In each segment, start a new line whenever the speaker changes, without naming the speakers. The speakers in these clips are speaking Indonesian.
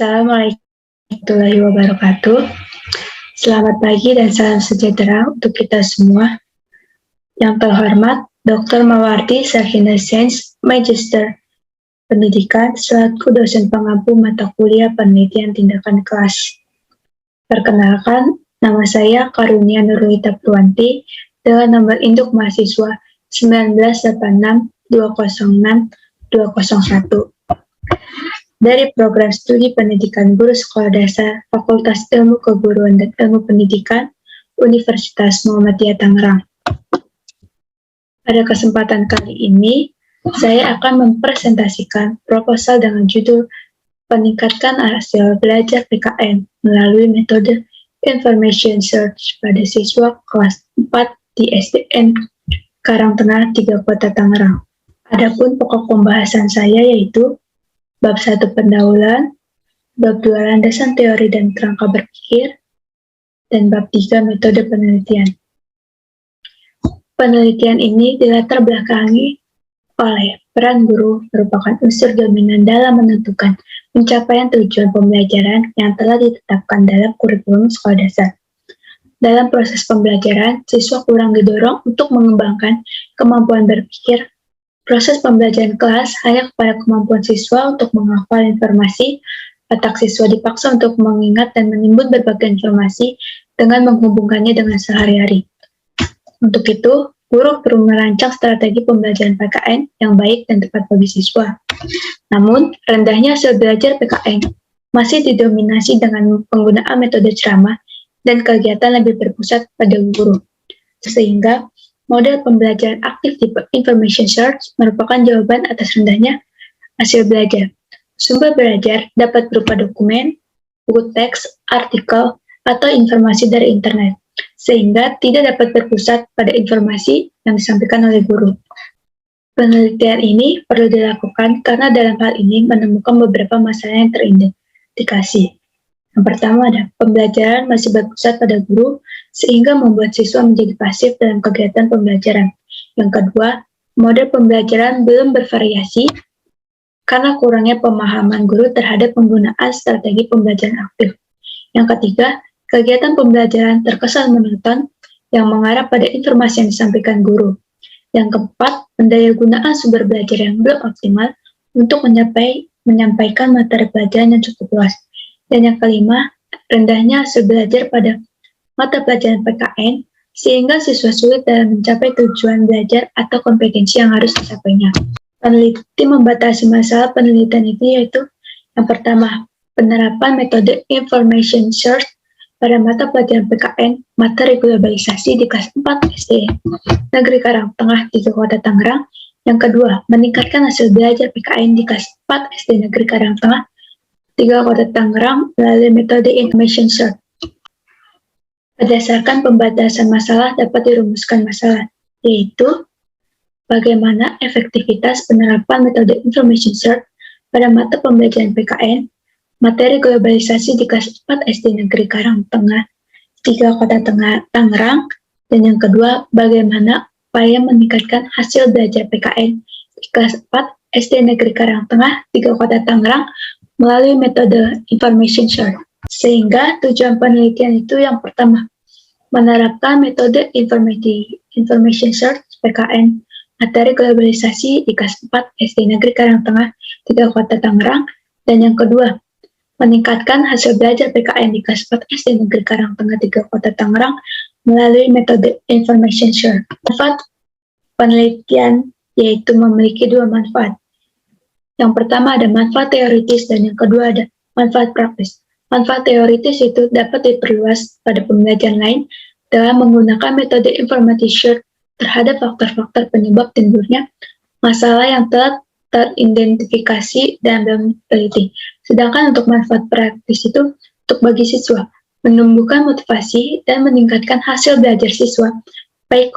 Assalamualaikum warahmatullahi wabarakatuh. Selamat pagi dan salam sejahtera untuk kita semua. Yang terhormat Dr. Mawarti Sarjana Sains Magister Pendidikan selaku dosen pengampu mata kuliah penelitian tindakan kelas. Perkenalkan, nama saya Karunia Nurulita Purwanti dengan nomor induk mahasiswa 1980206-201. Dari program studi pendidikan guru sekolah dasar Fakultas Ilmu Keguruan dan Ilmu Pendidikan Universitas Muhammadiyah Tangerang. Pada kesempatan kali ini, saya akan mempresentasikan proposal dengan judul Peningkatkan hasil belajar PKN melalui metode Information Search pada siswa kelas 4 di SDN Karangtengah 3 Kota Tangerang. Adapun pokok pembahasan saya yaitu Bab 1 pendahuluan, Bab 2 landasan teori dan kerangka berpikir, dan Bab 3 metode penelitian. Penelitian ini dilatar belakangi oleh peran guru merupakan unsur dominan dalam menentukan pencapaian tujuan pembelajaran yang telah ditetapkan dalam kurikulum sekolah dasar. Dalam proses pembelajaran, siswa kurang didorong untuk mengembangkan kemampuan berpikir. Proses pembelajaran kelas hanya kepada kemampuan siswa untuk menghafal informasi, otak siswa dipaksa untuk mengingat dan menimbun berbagai informasi dengan menghubungkannya dengan sehari-hari. Untuk itu, guru perlu merancang strategi pembelajaran PKN yang baik dan tepat bagi siswa. Namun, rendahnya hasil belajar PKN masih didominasi dengan penggunaan metode ceramah dan kegiatan lebih berpusat pada guru. Sehingga, model pembelajaran aktif tipe Information Search merupakan jawaban atas rendahnya hasil belajar. Sumber belajar dapat berupa dokumen, buku teks, artikel, atau informasi dari internet, sehingga tidak dapat berpusat pada informasi yang disampaikan oleh guru. Penelitian ini perlu dilakukan karena dalam hal ini menemukan beberapa masalah yang terindikasi. Yang pertama ada pembelajaran masih berpusat pada guru sehingga membuat siswa menjadi pasif dalam kegiatan pembelajaran. Yang kedua, model pembelajaran belum bervariasi karena kurangnya pemahaman guru terhadap penggunaan strategi pembelajaran aktif. Yang ketiga, kegiatan pembelajaran terkesan monoton yang mengarah pada informasi yang disampaikan guru. Yang keempat, pendayagunaan sumber belajar yang belum optimal untuk menyampaikan materi pelajaran yang cukup luas. Dan yang kelima, rendahnya hasil belajar pada mata pelajaran PKN sehingga siswa sulit dalam mencapai tujuan belajar atau kompetensi yang harus disapainya. Peneliti membatasi masalah penelitian ini yaitu yang pertama, penerapan metode Information Search pada mata pelajaran PKN materi globalisasi di kelas 4 SD Negeri Karangtengah 3 Kota Tangerang. Yang kedua, meningkatkan hasil belajar PKN di kelas 4 SD Negeri Karangtengah 3 Kota Tangerang melalui metode Information Search. Berdasarkan pembatasan masalah dapat dirumuskan masalah, yaitu bagaimana efektivitas penerapan metode Information Search pada mata pembelajaran PKN, materi globalisasi di kelas 4 SD Negeri Karangtengah 3 Kota Tangerang, dan yang kedua, bagaimana upaya meningkatkan hasil belajar PKN di kelas 4 SD Negeri Karangtengah 3 Kota Tangerang melalui metode Information Search. Sehingga tujuan penelitian itu yang pertama, menerapkan metode Information Search PKN materi globalisasi di kelas 4 SD Negeri Karangtengah 3 Kota Tangerang, dan yang kedua, meningkatkan hasil belajar PKN di kelas 4 SD Negeri Karangtengah 3 Kota Tangerang melalui metode Information Search. Manfaat penelitian yaitu memiliki dua manfaat. Yang pertama ada manfaat teoritis dan yang kedua ada manfaat praktis. Manfaat teoritis itu dapat diperluas pada pembelajaran lain dalam menggunakan metode Information Search terhadap faktor-faktor penyebab timbulnya masalah yang telah teridentifikasi dalam peneliti. Sedangkan untuk manfaat praktis itu untuk bagi siswa, menumbuhkan motivasi dan meningkatkan hasil belajar siswa, baik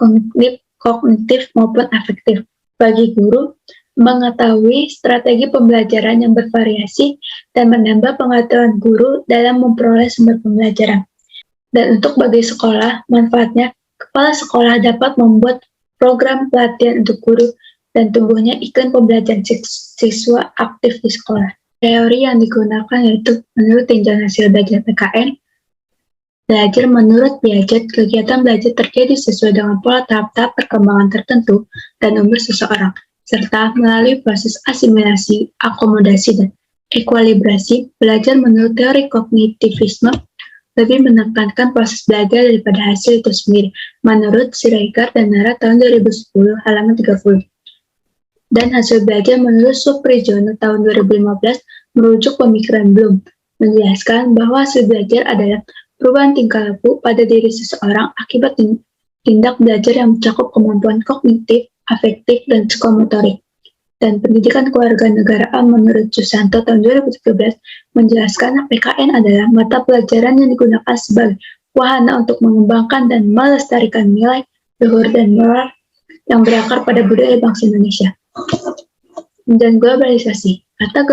kognitif maupun afektif. Bagi guru, mengetahui strategi pembelajaran yang bervariasi dan menambah pengetahuan guru dalam memperoleh sumber pembelajaran. Dan untuk bagi sekolah, manfaatnya, kepala sekolah dapat membuat program pelatihan untuk guru dan tumbuhnya iklim pembelajaran siswa aktif di sekolah. Teori yang digunakan yaitu menurut tinjauan hasil belajar PKN, belajar menurut Piaget, kegiatan belajar terjadi sesuai dengan pola tahap-tahap perkembangan tertentu dan umur seseorang, serta melalui proses asimilasi, akomodasi, dan ekuilibrasi. Belajar menurut teori kognitivisme lebih menekankan proses belajar daripada hasil itu sendiri, menurut Siregar dan Nara tahun 2010, halaman 30. Dan hasil belajar menurut Suprijono tahun 2015 merujuk pemikiran Bloom, menjelaskan bahwa hasil belajar adalah perubahan tingkah laku pada diri seseorang akibat tindak belajar yang mencakup kemampuan kognitif, afektif, dan psikomotorik. Dan pendidikan kewarganegaraan menurut Susanto tahun 2013 menjelaskan PKN adalah mata pelajaran yang digunakan sebagai wahana untuk mengembangkan dan melestarikan nilai, luhur, dan moral yang berakar pada budaya bangsa Indonesia. Dan globalisasi. Kata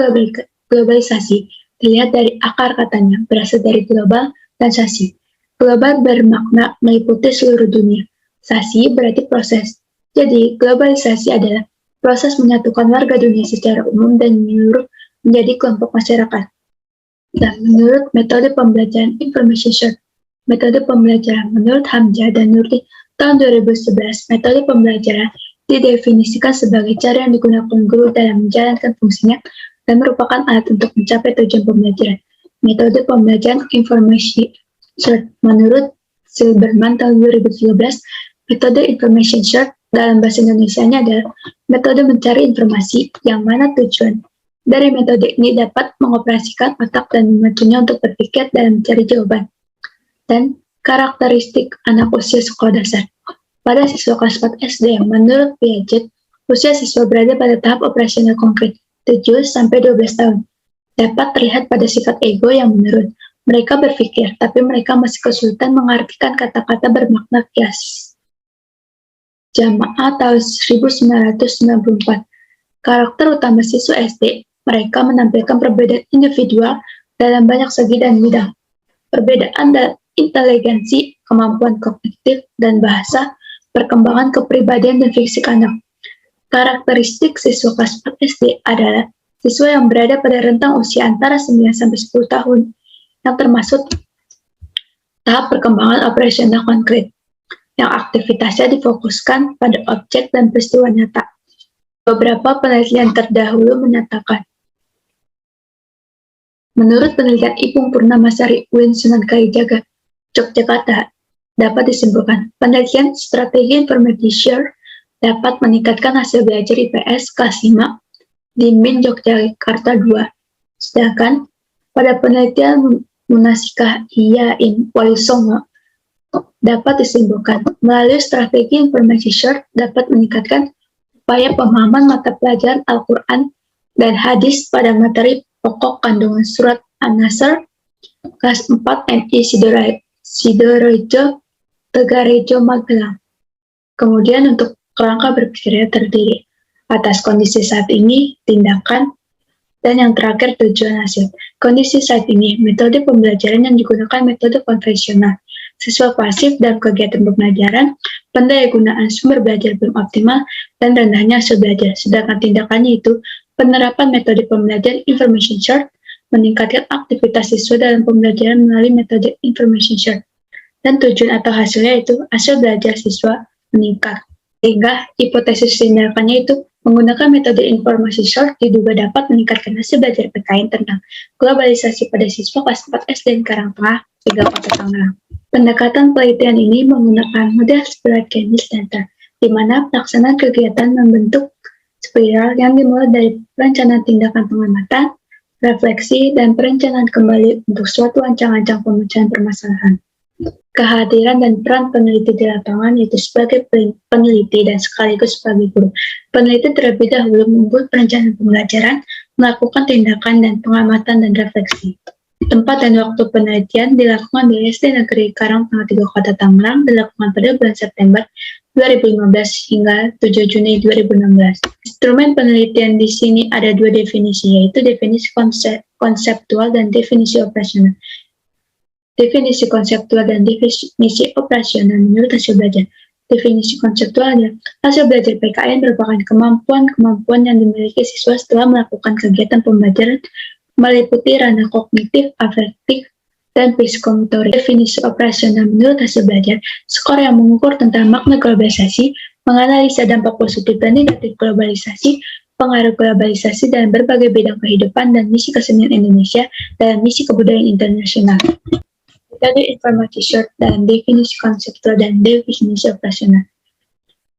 globalisasi dilihat dari akar katanya, berasal dari global dan sasi. Global bermakna meliputi seluruh dunia. Sasi berarti proses. Jadi, globalisasi adalah proses menyatukan warga dunia secara umum dan menyeluruh menjadi kelompok masyarakat. Dan menurut metode pembelajaran information short, metode pembelajaran menurut Hamzah dan Nurdi tahun 2011, metode pembelajaran didefinisikan sebagai cara yang digunakan guru dalam menjalankan fungsinya dan merupakan alat untuk mencapai tujuan pembelajaran. Metode pembelajaran informasi short menurut Silberman tahun 2013, metode information short dalam bahasa Indonesianya adalah metode mencari informasi yang mana tujuan dari metode ini dapat mengoperasikan otak dan memacunya untuk berpikir dan mencari jawaban. Dan karakteristik anak usia sekolah dasar. Pada siswa kelas 4 SD yang menurut Piaget, usia siswa berada pada tahap operasional konkret 7-12 tahun. Dapat terlihat pada sifat ego yang menurun. Mereka berpikir, tapi mereka masih kesulitan mengartikan kata-kata bermakna kias. Jamaah tahun 1994. Karakter utama siswa SD, mereka menampilkan perbedaan individual dalam banyak segi dan bidang. Perbedaan dalam inteligensi, kemampuan kognitif, dan bahasa, perkembangan kepribadian dan fisik anak. Karakteristik siswa kelas 4 SD adalah siswa yang berada pada rentang usia antara 9-10 tahun, yang termasuk tahap perkembangan operasional konkret, yang aktivitasnya difokuskan pada objek dan peristiwa nyata. Beberapa penelitian terdahulu menyatakan, menurut penelitian Ipung Purnamasari UIN Sunan Kalijaga, Yogyakarta, dapat disimpulkan, penelitian strategi informasi dapat meningkatkan hasil belajar IPS kelas 5 di MIN Yogyakarta 2. Sedangkan pada penelitian Munasikah IAIN Wali Songo dapat disimpulkan, melalui strategi informasi short dapat meningkatkan upaya pemahaman mata pelajaran Al-Quran dan hadis pada materi pokok kandungan surat An-Nasr kelas 4 MI Sidorejo Tegarejo Magelang. Kemudian untuk kerangka berpikirnya terdiri atas kondisi saat ini, tindakan, dan yang terakhir tujuan hasil. Kondisi saat ini, metode pembelajaran yang digunakan metode konvensional. Siswa pasif dalam kegiatan pembelajaran, pendayagunaan sumber belajar belum optimal, dan rendahnya hasil belajar. Sedangkan tindakannya itu, penerapan metode pembelajaran information short, meningkatkan aktivitas siswa dalam pembelajaran melalui metode information short. Dan tujuan atau hasilnya itu hasil belajar siswa meningkat. Sehingga hipotesis tindakannya itu menggunakan metode informasi short diduga dapat meningkatkan hasil belajar PKN tentang globalisasi pada siswa kelas 4 SD dan Karangtengah, 3 Kota Tangerang. Pendekatan penelitian ini menggunakan model spiral Candice Center, di mana pelaksanaan kegiatan membentuk spiral yang dimulai dari perencanaan tindakan pengamatan, refleksi, dan perencanaan kembali untuk suatu ancang-ancang pemecahan permasalahan. Kehadiran dan peran peneliti di lapangan yaitu sebagai peneliti dan sekaligus sebagai guru. Peneliti terlebih dahulu membuat perencanaan pembelajaran, melakukan tindakan dan pengamatan dan refleksi. Tempat dan waktu penelitian dilakukan di SD Negeri Karangtengah 3 Kota Tangerang, dilakukan pada bulan September 2015 hingga 7 Juni 2016. Instrumen penelitian di sini ada dua definisi, yaitu definisi konseptual dan definisi operasional. Definisi konseptual dan definisi operasional menurut hasil belajar. Definisi konseptual adalah hasil belajar PKN merupakan kemampuan-kemampuan yang dimiliki siswa setelah melakukan kegiatan pembelajaran meliputi ranah kognitif, afektif, dan psikomotorik. Definisi operasional menurut hasil belajar, skor yang mengukur tentang makna globalisasi, menganalisa dampak positif dan negatif globalisasi, pengaruh globalisasi dalam berbagai bidang kehidupan dan misi kesenian Indonesia dalam misi kebudayaan internasional. Metode informasi short dan definisi konseptual dan definisi operasional.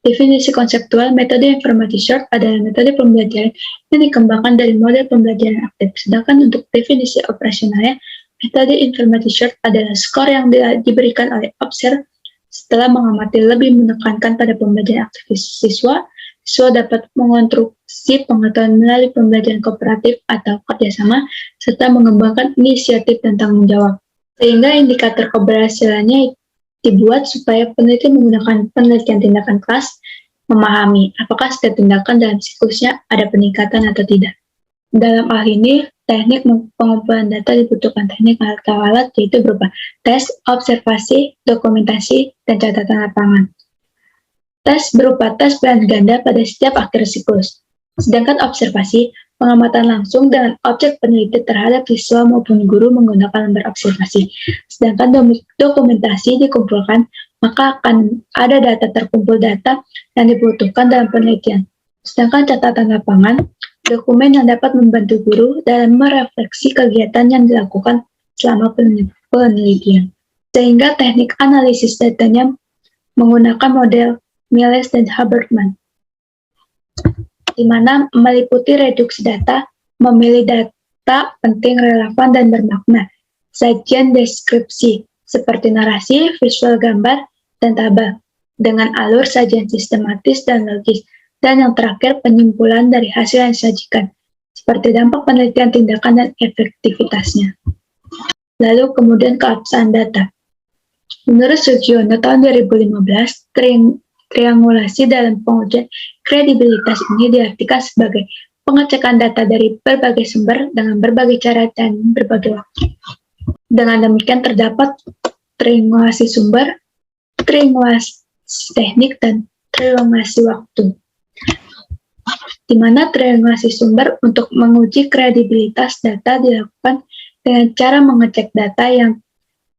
Definisi konseptual, metode informasi short adalah metode pembelajaran yang dikembangkan dari model pembelajaran aktif. Sedangkan untuk definisi operasionalnya, metode informasi short adalah skor yang diberikan oleh observer setelah mengamati lebih menekankan pada pembelajaran aktif siswa. Siswa dapat mengonstruksi pengetahuan melalui pembelajaran kooperatif atau kerjasama, serta mengembangkan inisiatif dan tanggung jawab. Sehingga indikator keberhasilannya dibuat supaya peneliti menggunakan penelitian tindakan kelas memahami apakah setiap tindakan dalam siklusnya ada peningkatan atau tidak. Dalam hal ini, teknik pengumpulan data dibutuhkan teknik alat-alat yaitu berupa tes, observasi, dokumentasi, dan catatan lapangan. Tes berupa tes bahan ganda pada setiap akhir siklus. Sedangkan observasi, pengamatan langsung dengan objek peneliti terhadap siswa maupun guru menggunakan lembar observasi. Sedangkan dokumentasi dikumpulkan, maka akan ada data terkumpul data yang dibutuhkan dalam penelitian. Sedangkan catatan lapangan, dokumen yang dapat membantu guru dalam merefleksi kegiatan yang dilakukan selama penelitian. Sehingga teknik analisis datanya menggunakan model Miles dan Haberman, di mana meliputi reduksi data, memilih data penting, relevan, dan bermakna, sajian deskripsi, seperti narasi, visual gambar, dan tabel, dengan alur sajian sistematis dan logis, dan yang terakhir penyimpulan dari hasil yang disajikan, seperti dampak penelitian, tindakan, dan efektivitasnya. Lalu kemudian keabsahan data. Menurut Sugiono tahun 2015, triangulasi dalam pengujian kredibilitas ini diartikan sebagai pengecekan data dari berbagai sumber dengan berbagai cara dan berbagai waktu. Dengan demikian terdapat triangulasi sumber, triangulasi teknik, dan triangulasi waktu. Di mana triangulasi sumber untuk menguji kredibilitas data dilakukan dengan cara mengecek data yang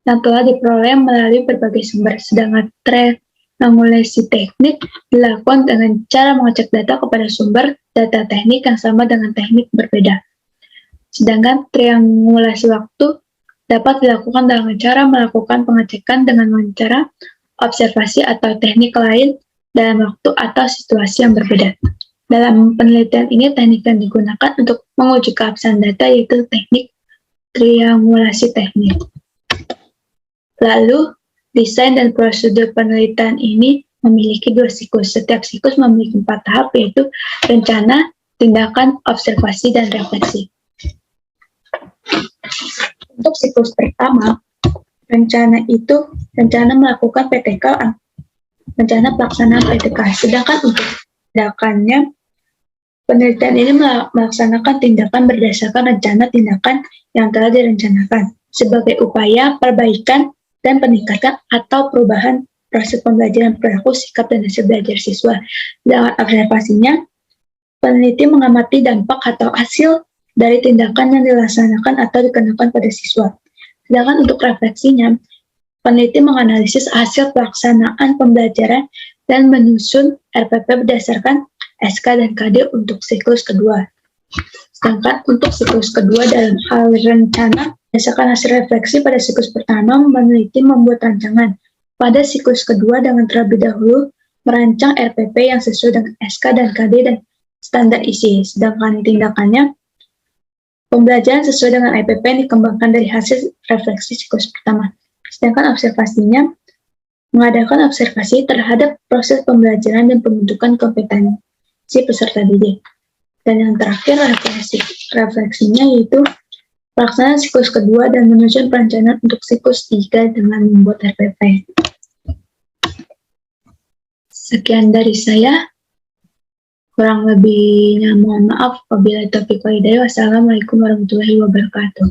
telah diperoleh melalui berbagai sumber, sedangkan triangulasi teknik dilakukan dengan cara mengecek data kepada sumber data teknik yang sama dengan teknik berbeda. Sedangkan triangulasi waktu dapat dilakukan dengan cara melakukan pengecekan dengan cara observasi atau teknik lain dalam waktu atau situasi yang berbeda. Dalam penelitian ini, teknik yang digunakan untuk menguji keabsahan data yaitu teknik triangulasi teknik. Lalu, desain dan prosedur penelitian ini memiliki 2 siklus. Setiap siklus memiliki 4 tahap, yaitu rencana, tindakan, observasi, dan refleksi. Untuk siklus pertama, rencana melakukan PTK, rencana pelaksanaan PTK. Sedangkan untuk tindakannya, penelitian ini melaksanakan tindakan berdasarkan rencana tindakan yang telah direncanakan sebagai upaya perbaikan dan peningkatan atau perubahan proses pembelajaran, perilaku, sikap, dan hasil belajar siswa. Dengan observasinya, peneliti mengamati dampak atau hasil dari tindakan yang dilaksanakan atau dikenakan pada siswa. Sedangkan untuk refleksinya, peneliti menganalisis hasil pelaksanaan pembelajaran dan menyusun RPP berdasarkan SK dan KD untuk siklus kedua. Sedangkan untuk siklus kedua dalam hal rencana, berdasarkan hasil refleksi pada siklus pertama, peneliti membuat rancangan. Pada siklus kedua dengan terlebih dahulu merancang RPP yang sesuai dengan SK dan KD dan standar isi. Sedangkan tindakannya, pembelajaran sesuai dengan RPP yang dikembangkan dari hasil refleksi siklus pertama. Sedangkan observasinya, mengadakan observasi terhadap proses pembelajaran dan pembentukan kompetensi peserta didik. Dan yang terakhir, refleksinya yaitu pelaksanaan siklus kedua dan menyusun perencanaan untuk siklus 3 dengan membuat RPP. Sekian dari saya. Kurang lebihnya mohon maaf. Wabillahi taufiq wal hidayah. Wassalamualaikum warahmatullahi wabarakatuh.